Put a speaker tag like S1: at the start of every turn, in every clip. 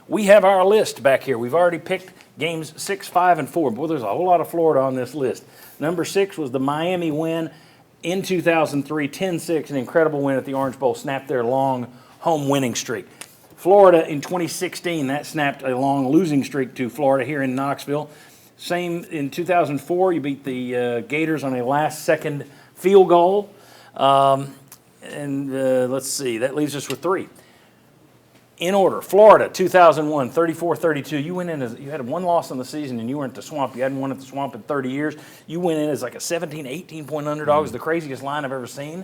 S1: we have our list back here. We've already picked games 6, 5, and 4. Boy, there's a whole lot of Florida on this list. Number 6 was the Miami win in 2003, 10-6, an incredible win at the Orange Bowl, snapped their long home winning streak. Florida in 2016, that snapped a long losing streak to Florida here in Knoxville. Same in 2004, you beat the Gators on a last-second field goal. Let's see, that leaves us with 3. In order, Florida, 2001, 34-32. You went in as, you had one loss in the season and you were at the Swamp. You hadn't won at the Swamp in 30 years. You went in as like a 17, 18-point underdog. It was the craziest line I've ever seen.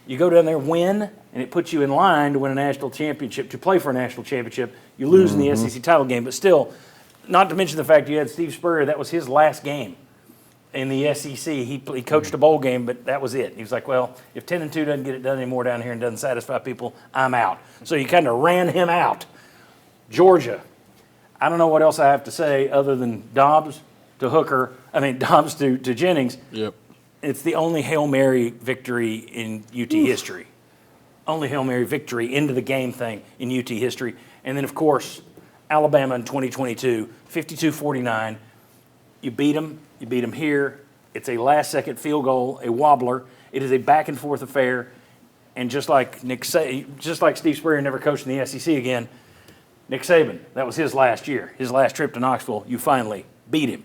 S1: You go down there, win, and it puts you in line to win a national championship, to play for a national championship. You lose in the SEC title game, but still, not to mention the fact you had Steve Spurrier, that was his last game in the SEC. He coached a bowl game, but that was it. He was like, well, if 10-2 doesn't get it done anymore down here and doesn't satisfy people, I'm out. So you kind of ran him out. Georgia, I don't know what else I have to say other than Dobbs to Jennings.
S2: Yep.
S1: It's the only Hail Mary victory in UT history. Only Hail Mary victory into the game thing in UT history. And then, of course, Alabama in 2022, 52-49. You beat them. You beat them here. It's a last-second field goal, a wobbler. It is a back-and-forth affair. And just like Steve Spurrier never coached in the SEC again, Nick Saban, that was his last year, his last trip to Knoxville. You finally beat him.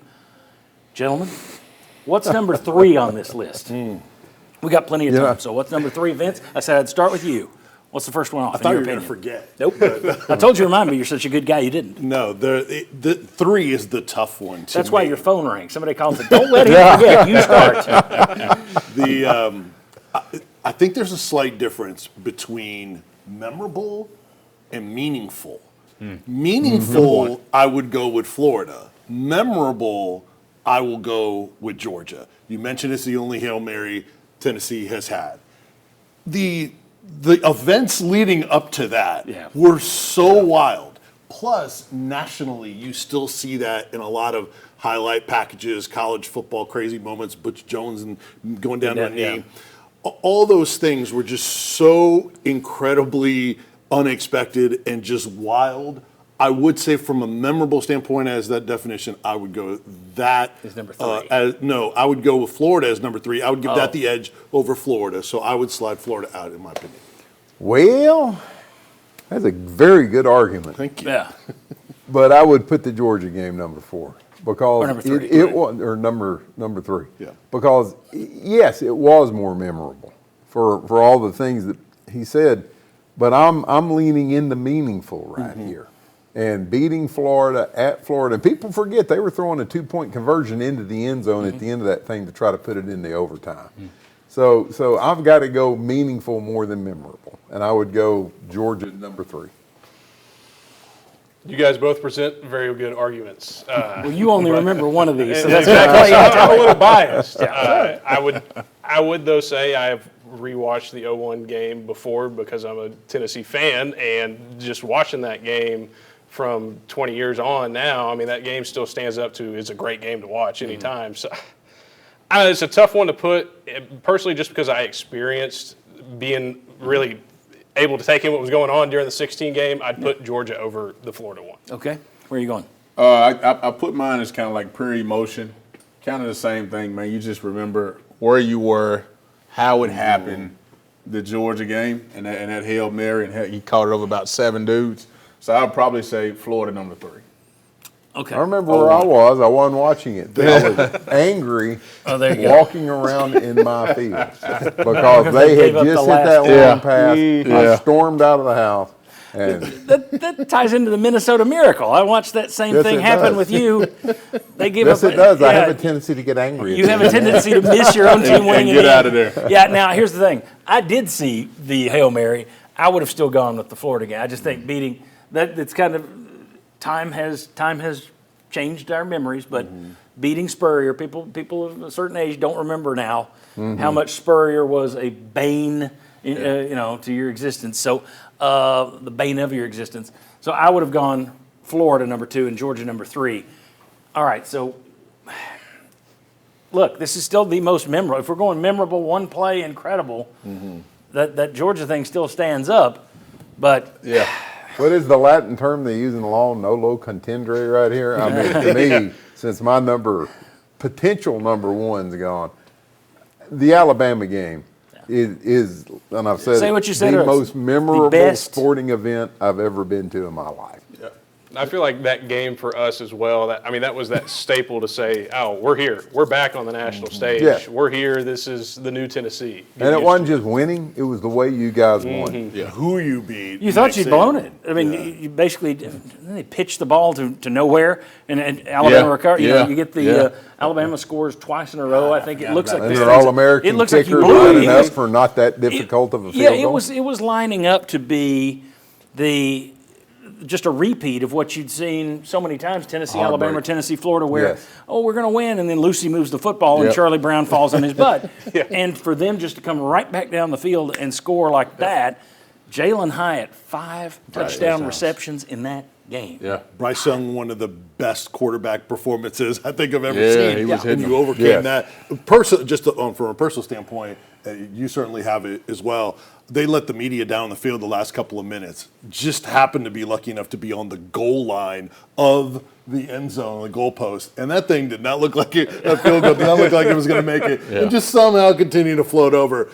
S1: Gentlemen, what's number 3 on this list? We got plenty of time, so what's number 3, Vince? I said I'd start with you. What's the first one off?
S3: I thought you were going to forget.
S1: Nope. I told you to remind me. You're such a good guy. You didn't.
S3: No, the 3 is the tough one.
S1: That's why your phone rings. Somebody calls it. Don't let him forget. You start.
S3: I think there's a slight difference between memorable and meaningful. Meaningful, I would go with Florida. Memorable, I will go with Georgia. You mentioned it's the only Hail Mary Tennessee has had. The events leading up to that were so wild. Plus, nationally, you still see that in a lot of highlight packages, college football crazy moments, Butch Jones and going down to a knee. All those things were just so incredibly unexpected and just wild. I would say from a memorable standpoint as that definition, I would go that.
S1: Is number 3.
S3: I would go with Florida as number 3. I would give that the edge over Florida. So I would slide Florida out, in my opinion.
S4: Well, that's a very good argument.
S3: Thank you.
S1: Yeah.
S4: But I would put the Georgia game number 4 because
S1: Or number 3,
S4: it was, or number 3.
S3: Yeah.
S4: Because yes, it was more memorable for all the things that he said. But I'm leaning into meaningful right here. And beating Florida at Florida. And people forget they were throwing a 2-point conversion into the end zone at the end of that thing to try to put it in the overtime. So I've got to go meaningful more than memorable. And I would go Georgia number 3.
S2: You guys both present very good arguments.
S1: Well, you only remember one of these, so that's
S2: I'm a little biased. I would though say I have rewatched the 0-1 game before because I'm a Tennessee fan, and just watching that game from 20 years on now, I mean, that game still stands up to, it's a great game to watch anytime. So it's a tough one to put, personally, just because I experienced being really able to take in what was going on during the 16 game. I'd put Georgia over the Florida one.
S1: Okay. Where are you going?
S5: I put mine as kind of like pure emotion, kind of the same thing, man. You just remember where you were, how it happened, the Georgia game, and that Hail Mary, and he caught it over about 7 dudes. So I would probably say Florida number 3.
S1: Okay.
S4: I remember where I was. I wasn't watching it. I was angry walking around in my fields because they had just hit that long pass. I stormed out of the house. And
S1: that ties into the Minnesota Miracle. I watched that same thing happen with you. They give
S4: yes,
S1: up.
S4: It does. I have a tendency to get angry.
S1: You have a tendency to miss your own team winning.
S5: And get out of there.
S1: Yeah. Now here's the thing. I did see the Hail Mary. I would have still gone with the Florida game. I just think beating that. It's kind of time has changed our memories, but beating Spurrier, people of a certain age don't remember now how much Spurrier was a bane, to your existence. So the bane of your existence. So I would have gone Florida number 2 and Georgia number 3. All right, so look, this is still the most memorable. If we're going memorable, one play, incredible, that Georgia thing still stands up. But
S4: what is the Latin term they use in the law? Nolo contendere right here. I mean, to me, since my potential number one's gone, the Alabama game is, and I've said
S1: Say what you said
S4: the
S1: earlier,
S4: most
S1: the
S4: memorable
S1: best
S4: sporting event I've ever been to in my life.
S2: I feel like that game for us as well, that was that staple to say, oh, we're here. We're back on the national stage.
S4: Yeah.
S2: We're here. This is the new Tennessee. Get
S4: And it
S2: used
S4: wasn't
S2: to
S4: just winning, it was the way you guys won.
S3: Yeah, who you beat.
S1: You thought
S3: makes
S1: you'd
S3: it-
S1: blown it. I mean, you basically they pitched the ball to nowhere, and Alabama recovered. You know,
S5: Yeah.
S1: you get the
S5: Yeah.
S1: Alabama scores twice in a row. I think it looks like
S4: And
S1: this
S4: they're
S1: thing's-
S4: All-American
S1: It looks like you
S4: kicker
S1: blew
S4: lining
S1: it.
S4: up for not that difficult of a field
S1: Yeah,
S4: goal.
S1: it was lining up to be just a repeat of what you'd seen so many times, Tennessee, Alabama,
S4: Heartbreak.
S1: Tennessee, Florida, where,
S4: Yes.
S1: we're going to win, and then Lucy moves the football and
S5: Yep.
S1: Charlie Brown falls on his butt. And for them just to come right back down the field and score like that, Jalen Hyatt, 5 touchdown receptions in that game.
S5: Yeah.
S3: Bryce Young, one of the best quarterback performances I think I've ever
S5: Yeah,
S3: seen.
S5: he was
S3: And
S5: hitting
S3: you
S5: them.
S3: overcame
S4: Yes.
S3: that. From a personal standpoint, you certainly have it as well. They let the media down the field the last couple of minutes. Just happened to be lucky enough to be on the goal line of the end zone, the goalpost, and that thing did not look like that field goal did not look like it was going to make it, and just somehow continued to float over.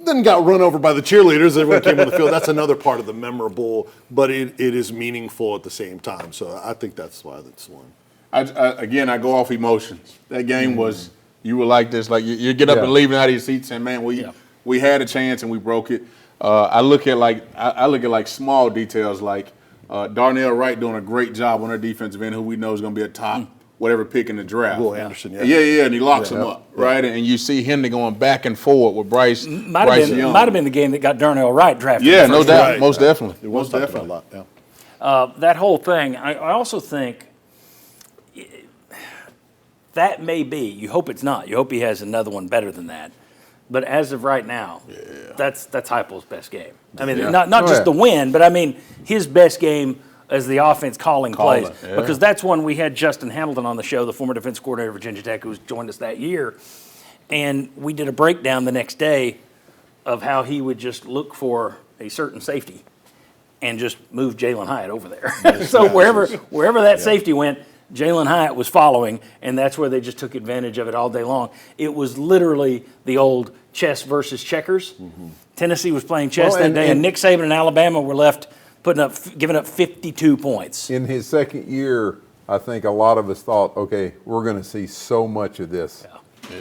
S3: Then got run over by the cheerleaders. Everyone came on the field. That's another part of the memorable, but it is meaningful at the same time. So I think that's why that's one.
S5: I go off emotions. That game was, you were like this, like you get up
S4: Yeah.
S5: and leaving out of your seat saying, man, we had a chance and we broke it. I look at like small details like Darnell Wright doing a great job on our defensive end, who we know is going to be a top whatever pick in the draft.
S3: Will Anderson,
S5: and he locks him up, right? And you see Henry going back and forward with Bryce
S1: Might
S5: Young.
S1: have been the game that got Darnell Wright drafted.
S5: Yeah,
S1: in the
S5: no
S1: first
S5: doubt,
S3: Right.
S5: most definitely,
S3: It was
S5: most
S3: talked about
S5: definitely.
S3: a lot. Yeah.
S1: That whole thing, I also think that may be, you hope it's not. You hope he has another one better than that. But as of right now, that's Heupel's best game. I mean,
S5: Yeah.
S1: not
S4: Oh,
S1: just
S4: yeah.
S1: the win, but I mean his best game as the offense calling plays.
S5: yeah.
S1: Because that's when we had Justin Hamilton on the show, the former defense coordinator of Virginia Tech, who's joined us that year. And we did a breakdown the next day of how he would just look for a certain safety and just move Jalen Hyatt over there. So wherever that safety went, Jalen Hyatt was following, and that's where they just took advantage of it all day long. It was literally the old chess versus checkers. Tennessee was playing chess
S4: Well,
S1: that day, and Nick Saban and Alabama were left giving up 52 points.
S4: In his second year, I think a lot of us thought, okay, we're going to see so much of this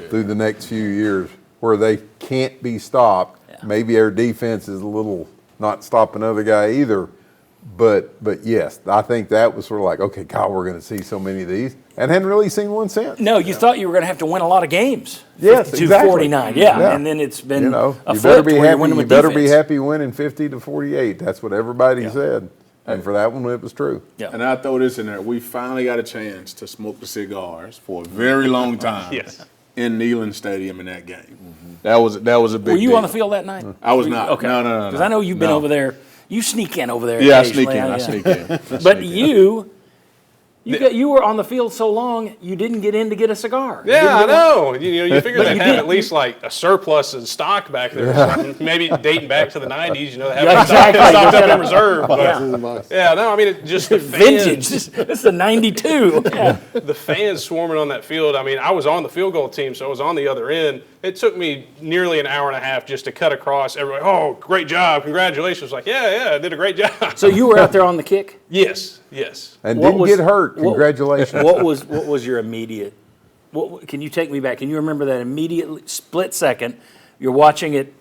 S4: through the next few years where they can't be stopped.
S1: Yeah.
S4: Maybe our defense is a little not stopping another guy either. But yes, I think that was sort of like, okay, God, we're going to see so many of these. And hadn't really seen one since.
S1: No, you thought you were going to have to win a lot of games.
S4: Yes,
S1: 52
S4: exactly.
S1: 49, yeah.
S4: Yeah.
S1: And then it's been
S4: You know,
S1: a
S4: you better
S1: flip
S4: be
S1: to where
S4: happy.
S1: you win
S4: You
S1: with
S4: better be
S1: defense.
S4: happy winning 50-48. That's what everybody said, and for that one, it was true.
S1: Yeah.
S5: And I throw this in there. We finally got a chance to smoke the cigars for a very long time
S2: Yes.
S5: in Neyland Stadium in that game. That was a big
S1: Were you
S5: deal.
S1: on the field that night?
S5: I was
S1: Were you-
S5: not.
S1: Okay.
S5: No.
S1: Because I know you've been
S5: No.
S1: over there. You sneak in over there.
S5: Yeah, I sneak in.
S1: occasionally,
S5: I
S1: yeah.
S5: sneak in.
S1: But you were on the field so long, you didn't get in to get a cigar. You didn't
S2: Yeah, I
S1: get one.
S2: know. You figure
S1: But
S2: they
S1: you
S2: had
S1: did-
S2: at least like a surplus in stock back there or something. Maybe dating back to the 90s, they have
S1: Yeah, exactly.
S2: stocked up in reserve. But,
S1: Yeah.
S2: yeah, no, I mean, it just the fans,
S1: Vintage. This is a 92. Yeah.
S2: the fans swarming on that field. I mean, I was on the field goal team, so I was on the other end. It took me nearly an hour and a half just to cut across. Everybody, oh, great job, congratulations! Like, yeah, I did a great job.
S1: So you were out there on the kick?
S2: yes.
S4: And
S1: What
S4: didn't
S1: was-
S4: get hurt.
S1: what-
S4: Congratulations.
S1: What was your immediate? Can you take me back? Can you remember that immediate split second? You're watching it,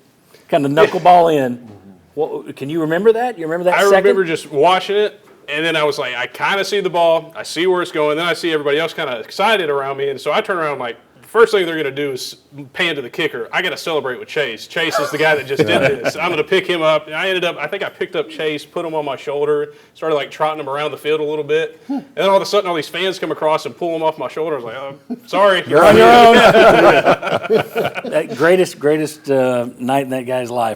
S1: kind of knuckleball in. Can you remember that? You remember that?
S2: I
S1: second?
S2: remember just watching it, and then I was like, I kind of see the ball, I see where it's going, then I see everybody else kind of excited around me, and so I turn around, I'm like, first thing they're going to do is pan to the kicker. I got to celebrate with Chase. Chase is the guy that just did this. I'm going to pick him up. And I think I picked up Chase, put him on my shoulder, started like trotting him around the field a little bit. And then all of a sudden, all these fans come across and pull him off my shoulder. I was like, oh, sorry.
S1: You're on your own. That greatest night in that guy's life.